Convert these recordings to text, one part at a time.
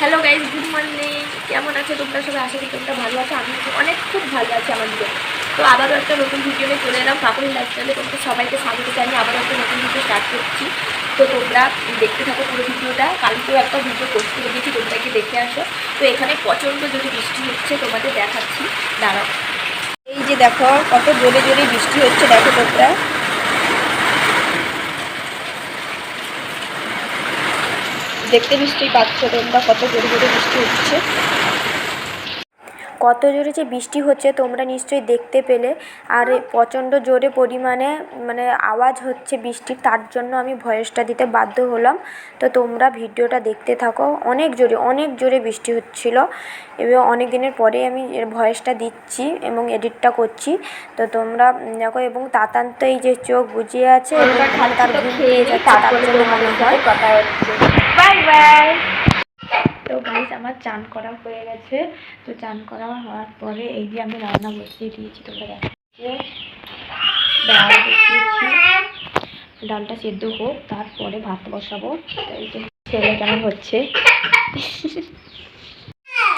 Hello guys, good morning. কেমন আছো তোমরা সবাই? আশা করি তোমরা ভালো আছো। আমি খুব ভালো আছি আমার দিকে। তো আবারও একটা নতুন ভিডিও নিয়ে চলে এলাম পাপড়ি লাইফস্টাইলে। তোমাদের সবাইকে স্বাগত জানিয়ে আবারও একটা নতুন ভিডিও স্টার্ট করছি। তো তোমরা দেখতে থাকো পুরো ভিডিওটা। কালকেও একটা ভিডিও পোস্ট করে দিয়েছি, তোমরা কি দেখে আসো। তো এখানে প্রচণ্ড যদি বৃষ্টি হচ্ছে, তোমাদের দেখাচ্ছি, দাঁড়াও। এই যে দেখো কত জোরে জোরে বৃষ্টি হচ্ছে, দেখো তোমরা। দেখতে নিশ্চয়ই পাচ্ছ তোমরা কত জোরে জোরে বৃষ্টি হচ্ছে। কত জোরে যে বৃষ্টি হচ্ছে তোমরা নিশ্চয়ই দেখতে পেলে। আর প্রচণ্ড জোরে পরিমাণে আওয়াজ হচ্ছে বৃষ্টির, তার জন্য আমি ভয়েসটা দিতে বাধ্য হলাম। তো তোমরা ভিডিওটা দেখতে থাকো। অনেক জোরে বৃষ্টি হচ্ছিল এবং অনেক দিনের পরে আমি ভয়েসটা দিচ্ছি এবং এডিটটা করছি। তো তোমরা দেখো। এবং তাতান তো এই যে চোখ বুজিয়ে আছে, তার ঘুম পেয়ে যাচ্ছে, তার জন্য মনে হয় কথা হচ্ছে। Bye bye. তো গাইস, আমার চান করা হয়ে গেছে। তো চান করা হওয়ার পরে এই যে আমি রান্না বসিয়ে দিয়েছি। তোমরা দেখাচ্ছি, ডাল বসিয়েছি। ডালটা সেদ্ধ হোক, তারপরে ভাত বসাবো। এই যে ছেলে কেমন হচ্ছে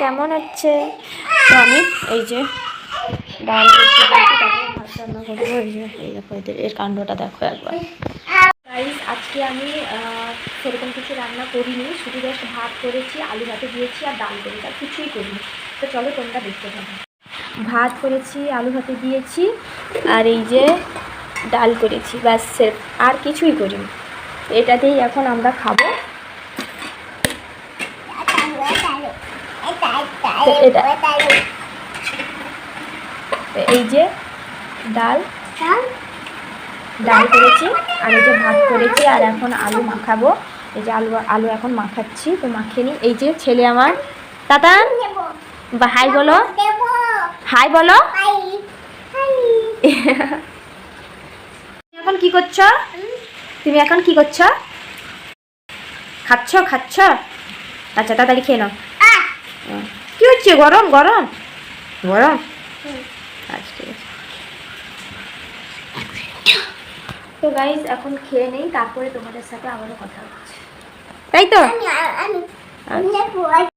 কেমন হচ্ছে। তো আমি এই যে ডাল বসিয়ে দিয়েছি, তারপরে ভাত রান্না করবো। এই যে এই দেখো, এর কাণ্ডটা দেখো একবার। গাইস, আজকে আমি সেরকম কিছু রান্না করিনি, শুধু জাস্ট ভাত করেছি, আলু ভাতে দিয়েছি আর ডাল করেছি, আর কিছুই করিনি। তো চলো তোমরা দেখতে থাকো। ভাত করেছি, আলু ভাতে দিয়েছি, আর এই যে ডাল করেছি, ব্যাস আর কিছুই করিনি। এটা দিয়েই এখন আমরা খাবো। এই যে ডাল করেছি, আর এই যে ভাত করেছি, আর এখন আলু মাখাবো। এই যে আলু এখন মাখাচ্ছি। তো মাখিয়ে নিই। এই যে ছেলে আমার, তাতান হাই বলো, হাই বলো। এখন কি করছো? তুমি এখন কি করছো? খাচ্ছ? আচ্ছা, তাড়াতাড়ি খেয়ে নাও। কি হচ্ছে? গরম গরম গরম। আচ্ছা, ঠিক আছে। তো গাইস, এখন খেয়ে নেই, তারপরে তোমাদের সাথে আবারও কথা হচ্ছে, তাই তো?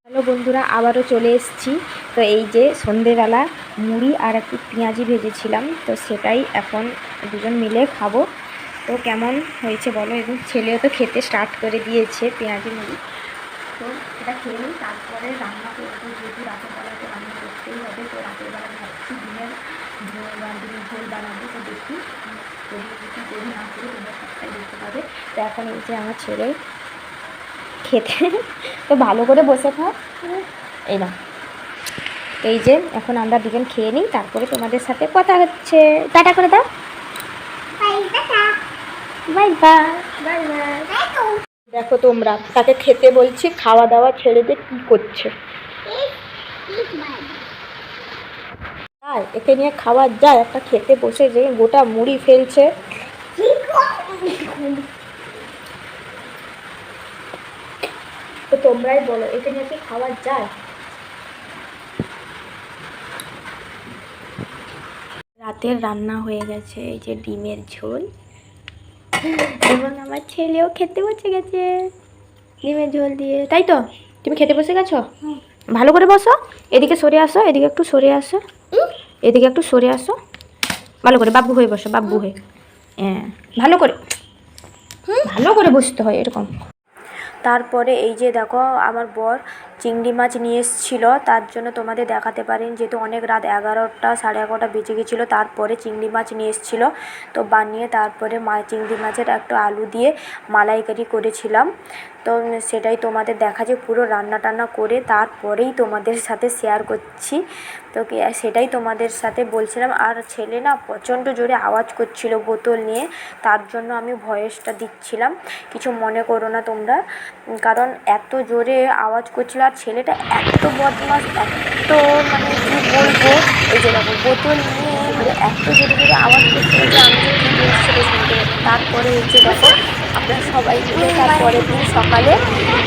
হ্যালো বন্ধুরা, আবারও চলে এসেছি। তো এই যে সন্ধেবেলা মুড়ি আর একটু পেঁয়াজি ভেজেছিলাম, তো সেটাই এখন দুজন মিলে খাবো। তো কেমন হয়েছে বলো। এবং ছেলেও তো খেতে স্টার্ট করে দিয়েছে পেঁয়াজি মুড়ি। তো সেটা খেয়ে নিই, তারপরে রান্না করবো। যেহেতু রাতের বেলাতে রান্না করতেই হবে, তো রাতের বেলা ভাবছি ডিমের ঝোল বানাবো। তো দেখি যদি না করে তোমরা সবটাই দেখতে পাবে। তো এখন এই যে আমার ছেলে খেতে, তো ভালো করে বসে খাও। এই না, এই যে এখন আমরা দুজন খেয়ে নিই, তারপরে তোমাদের সাথে কথা হচ্ছে। টাটা করে দাও। Bye bye. Bye bye. দেখো তোমরা, তাকে খেতে বলছি, খাওয়া দাওয়া ছেড়ে দিয়ে কী করছে। একে নিয়ে খাওয়া যায়? একটা খেতে বসে যে গোটা মুড়ি ফেলছে। তো তোমরাই বলো, একে নিয়ে কি খাওয়া যায়? রাতের রান্না হয়ে গেছে, এই যে ডিমের ঝোল, এবং আমার ছেলেও খেতে বসে গেছে ডিমের ঝোল দিয়ে। তাই তো? তুমি খেতে বসে গেছো? ভালো করে বসো। এদিকে সরে আসো, এদিকে একটু সরে আসো, এদিকে একটু সরে আসো। ভালো করে বাবু হয়ে বসো, বাবু হয়ে। হ্যাঁ, ভালো করে বসতে হয় এরকম। তারপরে এই যে দেখো, আমার বর চিংড়ি মাছ নিয়ে এসেছিলো, তার জন্য তোমাদের দেখাতে পারেন, যেহেতু অনেক রাত 11টা 11:30 বেজে গেছিলো। তারপরে চিংড়ি মাছ নিয়ে এসেছিলো, তো বানিয়ে তারপরে চিংড়ি মাছের একটু আলু দিয়ে মালাইকারি করেছিলাম। তো সেটাই তোমাদের দেখা যায়, পুরো রান্না টান্না করে তারপরেই তোমাদের সাথে শেয়ার করছি। তো সেটাই তোমাদের সাথে বলছিলাম। আর ছেলে না প্রচণ্ড জোরে আওয়াজ করছিল বোতল নিয়ে, তার জন্য আমি ভয়েসটা দিচ্ছিলাম, কিছু মনে করো না তোমরা। কারণ এত জোরে আওয়াজ করছিল, আর ছেলেটা এত বদমাশ, এত কী বলবো। এই যে দেখো, বোতল নিয়ে এত জোরে আওয়াজ করছিল যে আমি যে কী বলছি সেটা শুনতে পাচ্ছি। তারপরে এই যে দেখো, আমরা সবাই মিলে তারপরের দিন সকালে,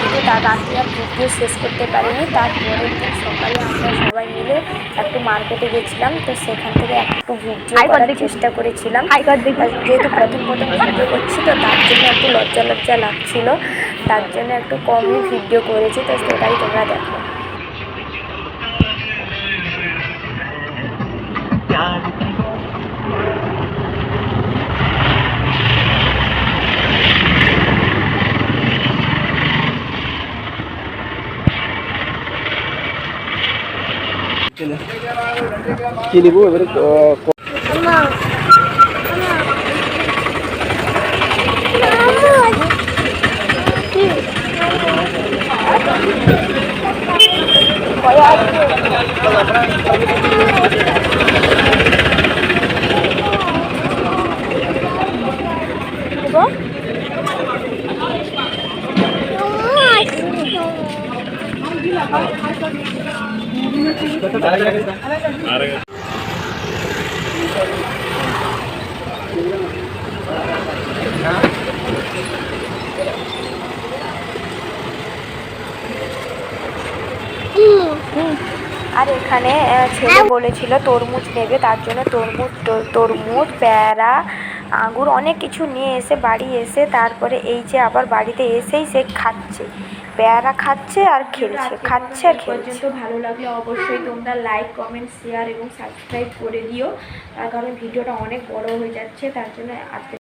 কিন্তু তার রাতে আর ভিডিও শেষ করতে পারিনি, তারপরের দিন সকালে আমরা সবাই মিলে একটু মার্কেটে গেছিলাম। তো সেখান থেকে একটু ভিডিও করার চেষ্টা করেছিলাম, যেহেতু প্রথম ভিডিও করছি, তো তার জন্য একটু লজ্জা লাগছিল। তার জন্য একটু কমই ভিডিও করেছি, তো সেটাই তোমরা দেখো। কি নিব এবারে আর এখানে ছেলে বলেছিল তরমুজ নেবে, তার জন্য তরমুজ পেয়ারা আঙুর অনেক কিছু নিয়ে এসে বাড়ি এসে তারপরে এই যে আবার বাড়িতে এসেই সে খাচ্ছে, পেয়ারা খাচ্ছে আর খেলছে, খাচ্ছে আর খেলছে। ভালো লাগলে অবশ্যই তোমরা লাইক কমেন্ট শেয়ার এবং সাবস্ক্রাইব করে দিও, তার কারণ ভিডিওটা অনেক বড় হয়ে যাচ্ছে, তার জন্য আজকে